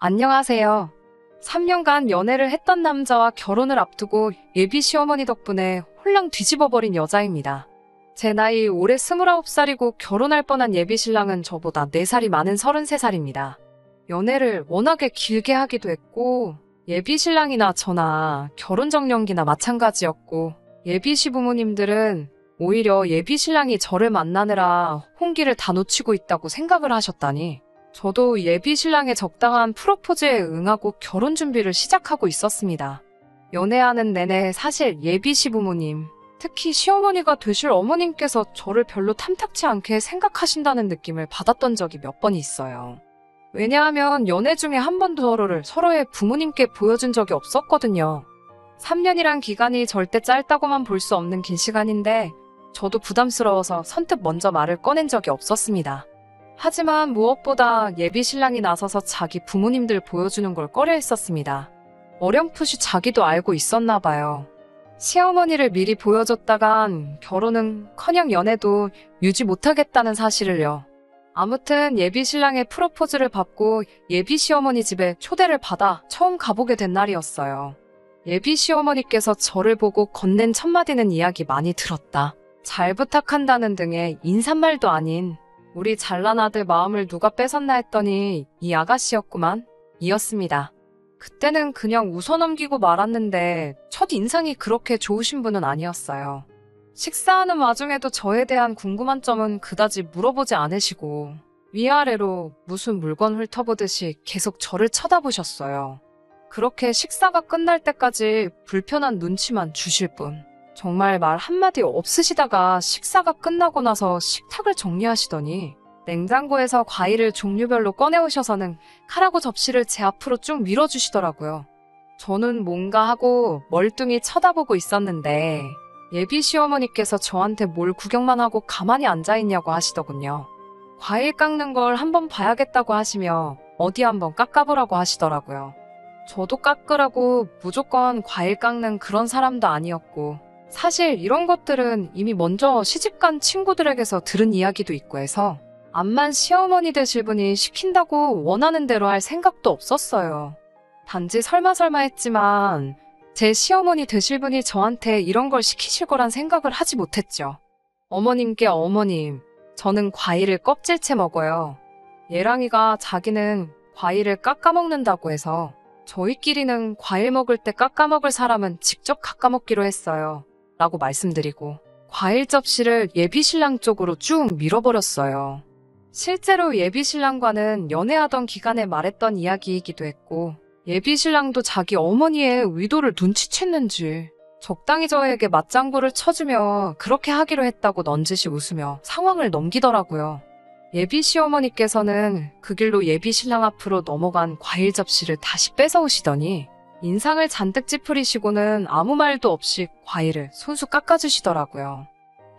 안녕하세요. 3년간 연애를 했던 남자와 결혼을 앞두고 예비 시어머니 덕분에 홀랑 뒤집어버린 여자입니다. 제 나이 올해 29살이고 결혼할 뻔한 예비 신랑은 저보다 4살이 많은 33살입니다. 연애를 워낙에 길게 하기도 했고 예비 신랑이나 저나 결혼 정년기나 마찬가지였고 예비 시부모님들은 오히려 예비 신랑이 저를 만나느라 혼기를 다 놓치고 있다고 생각을 하셨다니 저도 예비 신랑의 적당한 프로포즈에 응하고 결혼 준비를 시작하고 있었습니다. 연애하는 내내 사실 예비 시부모님, 특히 시어머니가 되실 어머님께서 저를 별로 탐탁치 않게 생각하신다는 느낌을 받았던 적이 몇 번 있어요. 왜냐하면 연애 중에 한 번도 저를 서로의 부모님께 보여준 적이 없었거든요. 3년이란 기간이 절대 짧다고만 볼 수 없는 긴 시간인데 저도 부담스러워서 선뜻 먼저 말을 꺼낸 적이 없었습니다. 하지만 무엇보다 예비 신랑이 나서서 자기 부모님들 보여주는 걸 꺼려 했었습니다. 어렴풋이 자기도 알고 있었나 봐요. 시어머니를 미리 보여줬다간 결혼은커녕 연애도 유지 못하겠다는 사실을요. 아무튼 예비 신랑의 프로포즈를 받고 예비 시어머니 집에 초대를 받아 처음 가보게 된 날이었어요. 예비 시어머니께서 저를 보고 건넨 첫마디는 이야기 많이 들었다. 잘 부탁한다는 등의 인사말도 아닌 우리 잘난 아들 마음을 누가 뺏었나 했더니 이 아가씨였구만. 이었습니다. 그때는 그냥 웃어넘기고 말았는데 첫 인상이 그렇게 좋으신 분은 아니었어요. 식사하는 와중에도 저에 대한 궁금한 점은 그다지 물어보지 않으시고 위아래로 무슨 물건 훑어보듯이 계속 저를 쳐다보셨어요. 그렇게 식사가 끝날 때까지 불편한 눈치만 주실 뿐. 정말 말 한마디 없으시다가 식사가 끝나고 나서 식탁을 정리하시더니 냉장고에서 과일을 종류별로 꺼내오셔서는 칼하고 접시를 제 앞으로 쭉 밀어주시더라고요. 저는 뭔가 하고 멀뚱히 쳐다보고 있었는데 예비 시어머니께서 저한테 뭘 구경만 하고 가만히 앉아있냐고 하시더군요. 과일 깎는 걸 한번 봐야겠다고 하시며 어디 한번 깎아보라고 하시더라고요. 저도 깎으라고 무조건 과일 깎는 그런 사람도 아니었고 사실 이런 것들은 이미 먼저 시집간 친구들에게서 들은 이야기도 있고 해서 암만 시어머니 되실 분이 시킨다고 원하는 대로 할 생각도 없었어요. 단지 설마 했지만 제 시어머니 되실 분이 저한테 이런 걸 시키실 거란 생각을 하지 못했죠. 어머님께 어머님, 저는 과일을 껍질째 먹어요. 예랑이가 자기는 과일을 깎아 먹는다고 해서 저희끼리는 과일 먹을 때 깎아 먹을 사람은 직접 깎아 먹기로 했어요. 라고 말씀드리고 과일 접시를 예비신랑 쪽으로 쭉 밀어버렸어요. 실제로 예비신랑과는 연애하던 기간에 말했던 이야기이기도 했고 예비신랑도 자기 어머니의 의도를 눈치챘는지 적당히 저에게 맞장구를 쳐주며 그렇게 하기로 했다고 넌지시 웃으며 상황을 넘기더라고요. 예비시어머니께서는 그 길로 예비신랑 앞으로 넘어간 과일 접시를 다시 뺏어오시더니 인상을 잔뜩 찌푸리시고는 아무 말도 없이 과일을 손수 깎아주시더라고요.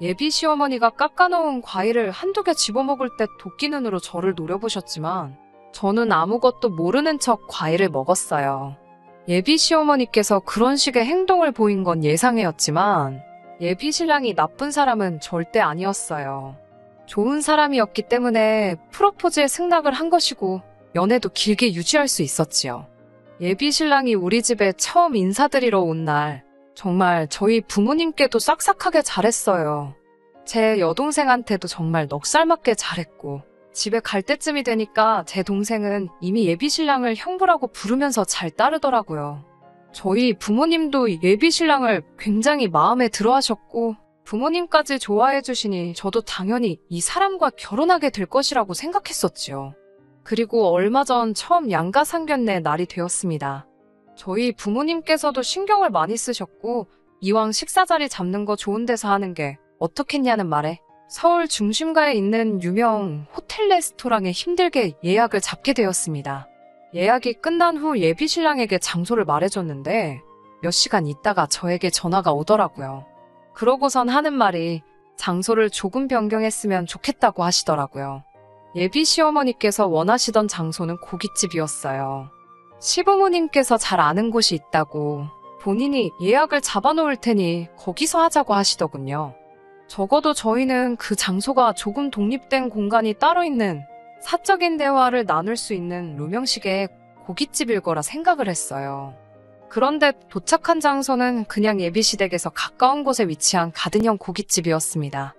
예비 시어머니가 깎아놓은 과일을 한두 개 집어먹을 때 도끼 눈으로 저를 노려보셨지만 저는 아무것도 모르는 척 과일을 먹었어요. 예비 시어머니께서 그런 식의 행동을 보인 건 예상이었지만 예비 신랑이 나쁜 사람은 절대 아니었어요. 좋은 사람이었기 때문에 프로포즈에 승낙을 한 것이고 연애도 길게 유지할 수 있었지요. 예비 신랑이 우리 집에 처음 인사드리러 온 날 정말 저희 부모님께도 싹싹하게 잘했어요. 제 여동생한테도 정말 넉살맞게 잘했고 집에 갈 때쯤이 되니까 제 동생은 이미 예비 신랑을 형부라고 부르면서 잘 따르더라고요. 저희 부모님도 예비 신랑을 굉장히 마음에 들어 하셨고 부모님까지 좋아해 주시니 저도 당연히 이 사람과 결혼하게 될 것이라고 생각했었지요. 그리고 얼마 전 처음 양가상견례 날이 되었습니다. 저희 부모님께서도 신경을 많이 쓰셨고 이왕 식사 자리 잡는 거 좋은 데서 하는 게 어떻겠냐는 말에 서울 중심가에 있는 유명 호텔 레스토랑에 힘들게 예약을 잡게 되었습니다. 예약이 끝난 후 예비 신랑에게 장소를 말해줬는데 몇 시간 있다가 저에게 전화가 오더라고요. 그러고선 하는 말이 장소를 조금 변경했으면 좋겠다고 하시더라고요. 예비 시어머니께서 원하시던 장소는 고깃집이었어요. 시부모님께서 잘 아는 곳이 있다고 본인이 예약을 잡아놓을 테니 거기서 하자고 하시더군요. 적어도 저희는 그 장소가 조금 독립된 공간이 따로 있는 사적인 대화를 나눌 수 있는 로명식의 고깃집일 거라 생각을 했어요. 그런데 도착한 장소는 그냥 예비시댁에서 가까운 곳에 위치한 가든형 고깃집이었습니다.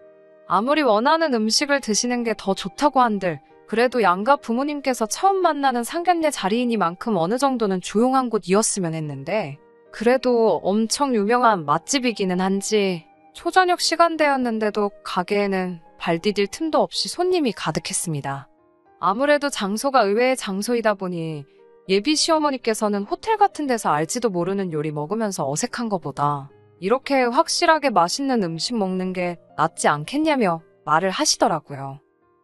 아무리 원하는 음식을 드시는 게 더 좋다고 한들 그래도 양가 부모님께서 처음 만나는 상견례 자리이니만큼 어느 정도는 조용한 곳이었으면 했는데 그래도 엄청 유명한 맛집이기는 한지 초저녁 시간대였는데도 가게에는 발 디딜 틈도 없이 손님이 가득했습니다. 아무래도 장소가 의외의 장소이다 보니 예비 시어머니께서는 호텔 같은 데서 알지도 모르는 요리 먹으면서 어색한 것보다 이렇게 확실하게 맛있는 음식 먹는 게 낫지 않겠냐며 말을 하시더라고요.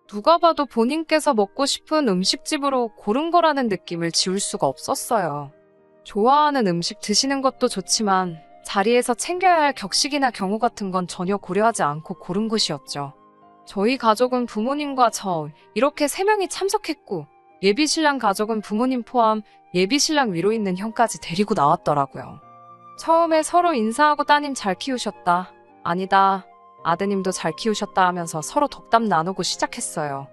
누가 봐도 본인께서 먹고 싶은 음식집으로 고른 거라는 느낌을 지울 수가 없었어요. 좋아하는 음식 드시는 것도 좋지만 자리에서 챙겨야 할 격식이나 경우 같은 건 전혀 고려하지 않고 고른 곳이었죠. 저희 가족은 부모님과 저 이렇게 3명이 참석했고 예비신랑 가족은 부모님 포함 예비신랑 위로 있는 형까지 데리고 나왔더라고요. 처음에 서로 인사하고 따님 잘 키우셨다. 아니다. 아드님도 잘 키우셨다 하면서 서로 덕담 나누고 시작했어요.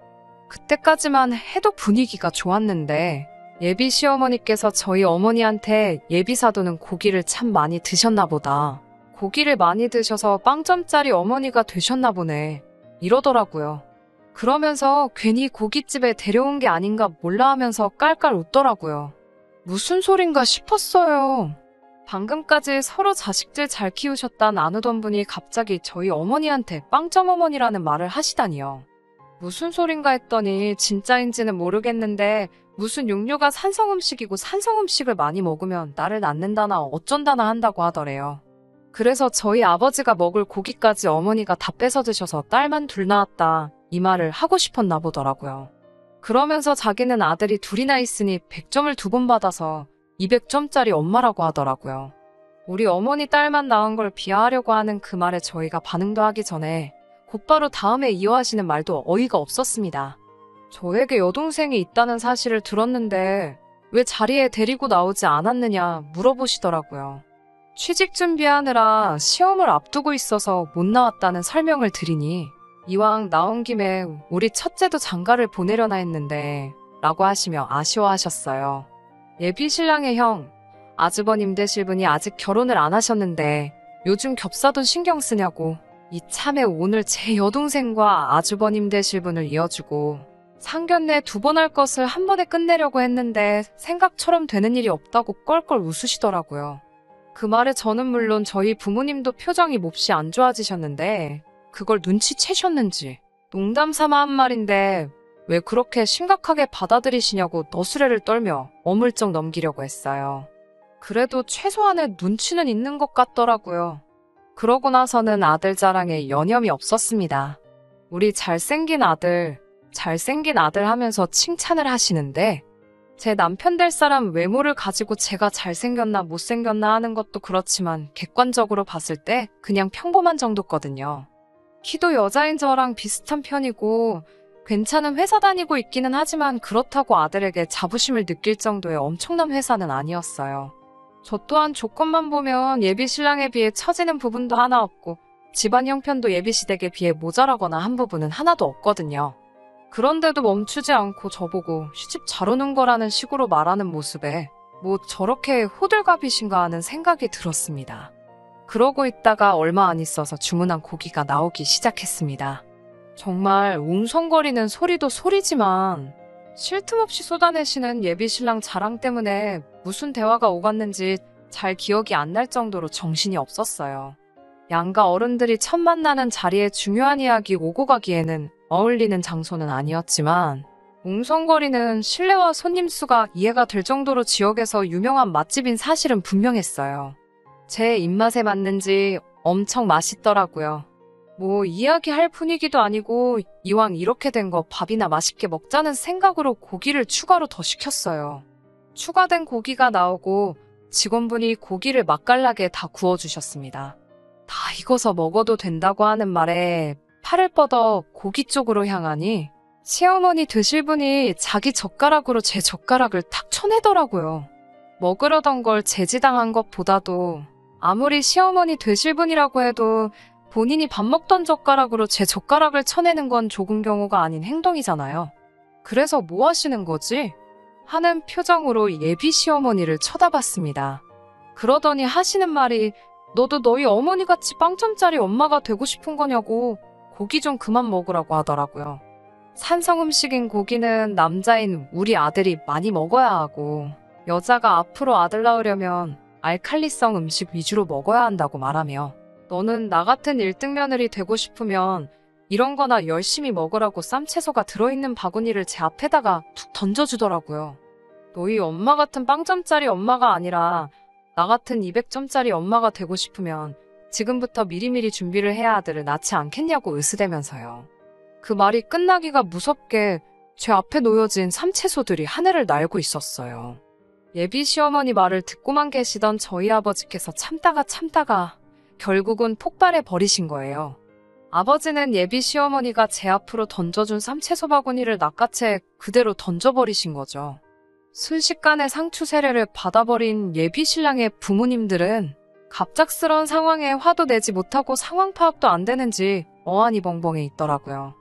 그때까지만 해도 분위기가 좋았는데 예비 시어머니께서 저희 어머니한테 예비 사도는 고기를 참 많이 드셨나 보다. 고기를 많이 드셔서 빵점짜리 어머니가 되셨나 보네. 이러더라고요. 그러면서 괜히 고깃집에 데려온 게 아닌가 몰라 하면서 깔깔 웃더라고요. 무슨 소린가 싶었어요. 방금까지 서로 자식들 잘 키우셨다 나누던 분이 갑자기 저희 어머니한테 빵점 어머니라는 말을 하시다니요. 무슨 소린가 했더니 진짜인지는 모르겠는데 무슨 육류가 산성음식이고 산성음식을 많이 먹으면 나를 낳는다나 어쩐다나 한다고 하더래요. 그래서 저희 아버지가 먹을 고기까지 어머니가 다 뺏어 드셔서 딸만 둘 낳았다 이 말을 하고 싶었나 보더라고요. 그러면서 자기는 아들이 둘이나 있으니 100점을 2번 받아서 200점짜리 엄마라고 하더라고요. 우리 어머니 딸만 낳은 걸 비하하려고 하는 그 말에 저희가 반응도 하기 전에 곧바로 다음에 이어하시는 말도 어이가 없었습니다. 저에게 여동생이 있다는 사실을 들었는데 왜 자리에 데리고 나오지 않았느냐 물어보시더라고요. 취직 준비하느라 시험을 앞두고 있어서 못 나왔다는 설명을 드리니 이왕 나온 김에 우리 첫째도 장가를 보내려나 했는데 라고 하시며 아쉬워하셨어요. 예비 신랑의 형, 아주버님 되실 분이 아직 결혼을 안 하셨는데 요즘 겹사돈 신경 쓰냐고 이참에 오늘 제 여동생과 아주버님 되실 분을 이어주고 상견례 2번 할 것을 한 번에 끝내려고 했는데 생각처럼 되는 일이 없다고 껄껄 웃으시더라고요. 그 말에 저는 물론 저희 부모님도 표정이 몹시 안 좋아지셨는데 그걸 눈치채셨는지 농담 삼아 한 말인데 왜 그렇게 심각하게 받아들이시냐고 너스레를 떨며 어물쩍 넘기려고 했어요. 그래도 최소한의 눈치는 있는 것 같더라고요. 그러고 나서는 아들 자랑에 여념이 없었습니다. 우리 잘생긴 아들 하면서 칭찬을 하시는데 제 남편 될 사람 외모를 가지고 제가 잘생겼나 못생겼나 하는 것도 그렇지만 객관적으로 봤을 때 그냥 평범한 정도거든요. 키도 여자인 저랑 비슷한 편이고 괜찮은 회사 다니고 있기는 하지만 그렇다고 아들에게 자부심을 느낄 정도의 엄청난 회사는 아니었어요. 저 또한 조건만 보면 예비 신랑에 비해 처지는 부분도 하나 없고 집안 형편도 예비 시댁에 비해 모자라거나 한 부분은 하나도 없거든요. 그런데도 멈추지 않고 저보고 시집 잘 오는 거라는 식으로 말하는 모습에 뭐 저렇게 호들갑이신가 하는 생각이 들었습니다. 그러고 있다가 얼마 안 있어서 주문한 고기가 나오기 시작했습니다. 정말 웅성거리는 소리도 소리지만 쉴 틈 없이 쏟아내시는 예비신랑 자랑 때문에 무슨 대화가 오갔는지 잘 기억이 안 날 정도로 정신이 없었어요. 양가 어른들이 첫 만나는 자리에 중요한 이야기 오고 가기에는 어울리는 장소는 아니었지만 웅성거리는 실내와 손님 수가 이해가 될 정도로 지역에서 유명한 맛집인 사실은 분명했어요. 제 입맛에 맞는지 엄청 맛있더라고요. 뭐 이야기할 분위기도 아니고 이왕 이렇게 된 거 밥이나 맛있게 먹자는 생각으로 고기를 추가로 더 시켰어요. 추가된 고기가 나오고 직원분이 고기를 맛깔나게 다 구워주셨습니다. 다 익어서 먹어도 된다고 하는 말에 팔을 뻗어 고기 쪽으로 향하니 시어머니 되실 분이 자기 젓가락으로 제 젓가락을 탁 쳐내더라고요. 먹으려던 걸 제지당한 것보다도 아무리 시어머니 되실 분이라고 해도 본인이 밥 먹던 젓가락으로 제 젓가락을 쳐내는 건 조금 경우가 아닌 행동이잖아요. 그래서 뭐 하시는 거지? 하는 표정으로 예비 시어머니를 쳐다봤습니다. 그러더니 하시는 말이 너도 너희 어머니같이 빵점짜리 엄마가 되고 싶은 거냐고 고기 좀 그만 먹으라고 하더라고요. 산성 음식인 고기는 남자인 우리 아들이 많이 먹어야 하고 여자가 앞으로 아들 낳으려면 알칼리성 음식 위주로 먹어야 한다고 말하며 너는 나 같은 1등 며느리 되고 싶으면 이런 거나 열심히 먹으라고 쌈채소가 들어있는 바구니를 제 앞에다가 툭 던져주더라고요. 너희 엄마 같은 빵점짜리 엄마가 아니라 나 같은 200점짜리 엄마가 되고 싶으면 지금부터 미리미리 준비를 해야 아들을 낳지 않겠냐고 으스대면서요. 그 말이 끝나기가 무섭게 제 앞에 놓여진 쌈채소들이 하늘을 날고 있었어요. 예비 시어머니 말을 듣고만 계시던 저희 아버지께서 참다가 결국은 폭발해 버리신 거예요. 아버지는 예비 시어머니가 제 앞으로 던져준 쌈채소 바구니를 낚아채 그대로 던져버리신 거죠. 순식간에 상추 세례를 받아버린 예비 신랑의 부모님들은 갑작스런 상황에 화도 내지 못하고 상황 파악도 안 되는지 어안이 벙벙해 있더라고요.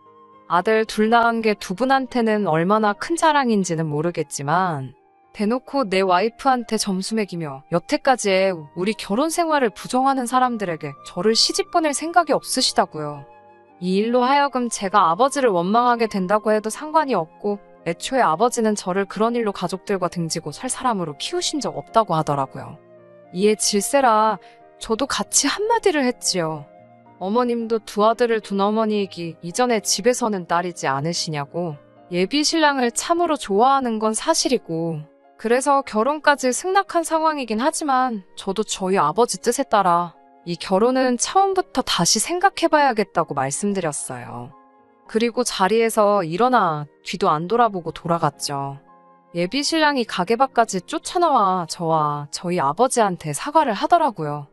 아들 둘 낳은 게 두 분한테는 얼마나 큰 자랑인지는 모르겠지만 대놓고 내 와이프한테 점수 매기며 여태까지의 우리 결혼 생활을 부정하는 사람들에게 저를 시집 보낼 생각이 없으시다고요. 이 일로 하여금 제가 아버지를 원망하게 된다고 해도 상관이 없고 애초에 아버지는 저를 그런 일로 가족들과 등지고 살 사람으로 키우신 적 없다고 하더라고요. 이에 질세라 저도 같이 한마디를 했지요. 어머님도 두 아들을 둔 어머니이기 이전에 집에서는 딸이지 않으시냐고. 예비 신랑을 참으로 좋아하는 건 사실이고 그래서 결혼까지 승낙한 상황이긴 하지만 저도 저희 아버지 뜻에 따라 이 결혼은 처음부터 다시 생각해봐야겠다고 말씀드렸어요. 그리고 자리에서 일어나 뒤도 안 돌아보고 돌아갔죠. 예비 신랑이 가게 밖까지 쫓아나와 저와 저희 아버지한테 사과를 하더라고요.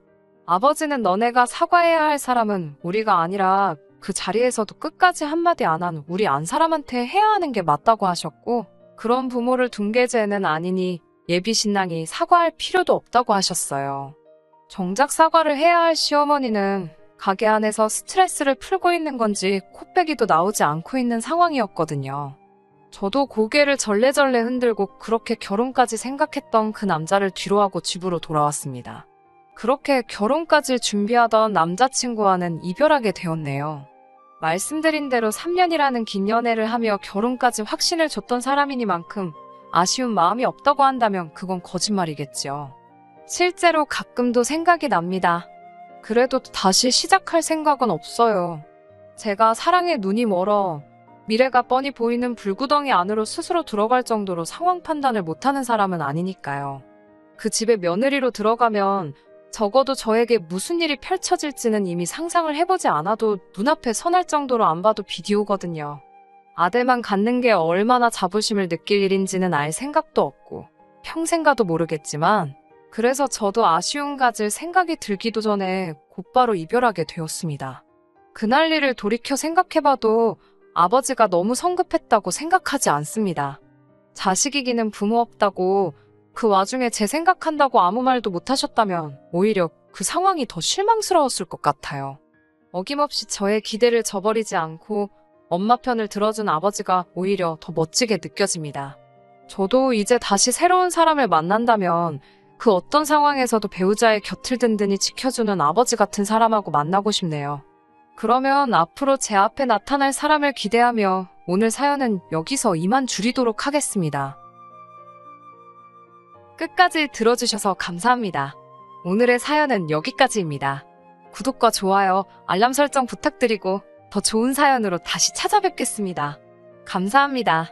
아버지는 너네가 사과해야 할 사람은 우리가 아니라 그 자리에서도 끝까지 한마디 안 한 우리 안 사람한테 해야 하는 게 맞다고 하셨고 그런 부모를 둔 게 죄는 아니니 예비 신랑이 사과할 필요도 없다고 하셨어요. 정작 사과를 해야 할 시어머니는 가게 안에서 스트레스를 풀고 있는 건지 코빼기도 나오지 않고 있는 상황이었거든요. 저도 고개를 절레절레 흔들고 그렇게 결혼까지 생각했던 그 남자를 뒤로하고 집으로 돌아왔습니다. 그렇게 결혼까지 준비하던 남자친구와는 이별하게 되었네요. 말씀드린 대로 3년이라는 긴 연애를 하며 결혼까지 확신을 줬던 사람이니만큼 아쉬운 마음이 없다고 한다면 그건 거짓말이겠지요. 실제로 가끔도 생각이 납니다. 그래도 다시 시작할 생각은 없어요. 제가 사랑에 눈이 멀어 미래가 뻔히 보이는 불구덩이 안으로 스스로 들어갈 정도로 상황 판단을 못하는 사람은 아니니까요. 그 집에 며느리로 들어가면 적어도 저에게 무슨 일이 펼쳐질지는 이미 상상을 해보지 않아도 눈앞에 선할 정도로 안 봐도 비디오거든요. 아들만 갖는 게 얼마나 자부심을 느낄 일인지는 알 생각도 없고 평생 가도 모르겠지만 그래서 저도 아쉬움 가질 생각이 들기도 전에 곧바로 이별하게 되었습니다. 그날 일을 돌이켜 생각해봐도 아버지가 너무 성급했다고 생각하지 않습니다. 자식이기는 부모 없다고 그 와중에 제 생각한다고 아무 말도 못하셨다면 오히려 그 상황이 더 실망스러웠을 것 같아요. 어김없이 저의 기대를 저버리지 않고 엄마 편을 들어준 아버지가 오히려 더 멋지게 느껴집니다. 저도 이제 다시 새로운 사람을 만난다면 그 어떤 상황에서도 배우자의 곁을 든든히 지켜주는 아버지 같은 사람하고 만나고 싶네요. 그러면 앞으로 제 앞에 나타날 사람을 기대하며 오늘 사연은 여기서 이만 줄이도록 하겠습니다. 끝까지 들어주셔서 감사합니다. 오늘의 사연은 여기까지입니다. 구독과 좋아요, 알람 설정 부탁드리고 더 좋은 사연으로 다시 찾아뵙겠습니다. 감사합니다.